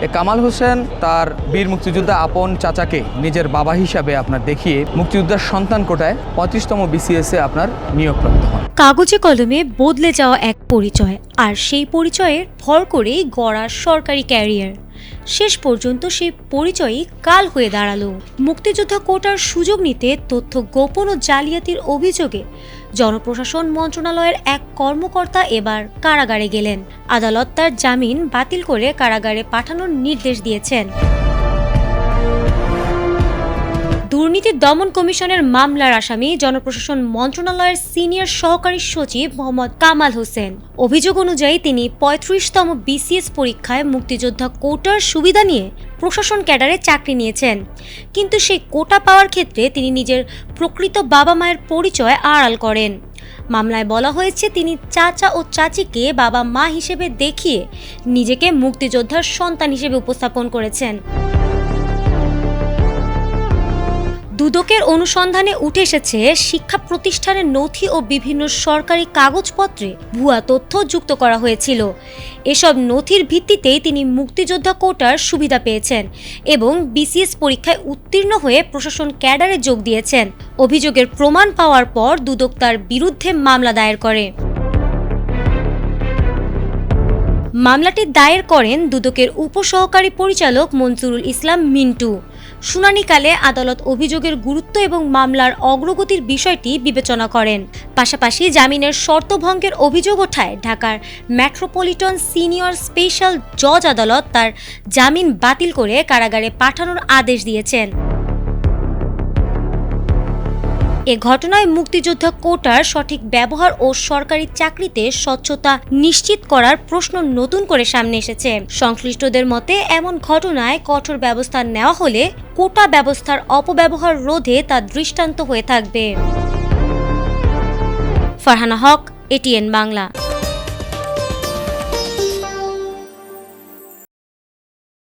কামাল হোসেন তার বীর মুক্তিযোদ্ধা আপন চাচাকে নিজের বাবা হিসাবে আপনার দেখিয়ে মুক্তিযোদ্ধার সন্তান কোটায় 35তম বিসিএসে আপনার নিয়োগপ্রাপ্ত হন। কাগজে কলমে বদলে যাওয়া এক পরিচয়, আর সেই পরিচয়ের ভর করেই গড়া সরকারি ক্যারিয়ার। শেষ পর্যন্ত সেই পরিচয়ই কাল হয়ে দাঁড়ালো। মুক্তিযোদ্ধা কোটার সুযোগ নিতে তথ্য গোপন ও জালিয়াতির অভিযোগে জনপ্রশাসন মন্ত্রণালয়ের এক কর্মকর্তা এবার কারাগারে গেলেন। আদালত তার জামিন বাতিল করে কারাগারে পাঠানোর নির্দেশ দিয়েছেন। দুর্নীতি দমন কমিশনের মামলার আসামি জনপ্রশাসন মন্ত্রণালয়ের সিনিয়র সহকারী সচিব মোহাম্মদ কামাল হোসেন। অভিযোগ অনুযায়ী তিনি 35তম বিসিএস পরীক্ষায় মুক্তিযোদ্ধা কোটার সুবিধা নিয়ে প্রশাসন ক্যাডারে চাকরি নিয়েছেন, কিন্তু সেই কোটা পাওয়ার ক্ষেত্রে তিনি নিজের প্রকৃত বাবা মায়ের পরিচয় আড়াল করেন। মামলায় বলা হয়েছে তিনি চাচা ও চাচিকে বাবা মা হিসেবে দেখিয়ে নিজেকে মুক্তিযোদ্ধার সন্তান হিসেবে উপস্থাপন করেছেন। দুদকের অনুসন্ধানে উঠে এসেছে শিক্ষা প্রতিষ্ঠানের নথি ও বিভিন্ন সরকারি কাগজপত্রে ভুয়া তথ্য যুক্ত করা হয়েছিল। এসব নথির ভিত্তিতেই তিনি মুক্তিযোদ্ধা কোটার সুবিধা পেয়েছেন এবং বিসিএস পরীক্ষায় উত্তীর্ণ হয়ে প্রশাসন ক্যাডারে যোগ দিয়েছেন। অভিযোগের প্রমাণ পাওয়ার পর দুদক তার বিরুদ্ধে মামলা দায়ের করে। মামলাটি দায়ের করেন দুদকের উপসহকারী পরিচালক মনসুরুল ইসলাম মিন্টু। শুনানিকালে আদালত অভিযোগের গুরুত্ব এবং মামলার অগ্রগতির বিষয়টি বিবেচনা করেন। পাশাপাশি জামিনের শর্ত ভঙ্গের অভিযোগ ওঠায় ঢাকার মেট্রোপলিটন সিনিয়র স্পেশাল জজ আদালত তার জামিন বাতিল করে কারাগারে পাঠানোর আদেশ দিয়েছেন। এ ঘটনায় মুক্তিযোদ্ধা কোটার সঠিক ব্যবহার ও সরকারি চাকরিতে স্বচ্ছতা নিশ্চিত করার প্রশ্ন নতুন করে সামনে এসেছে। সংশ্লিষ্টদের মতে এমন ঘটনায় কঠোর ব্যবস্থা নেওয়া হলে কোটা ব্যবস্থার অপব্যবহার রোধে তা দৃষ্টান্ত হয়ে থাকবে। ফারহানা হক, এটিএন বাংলা।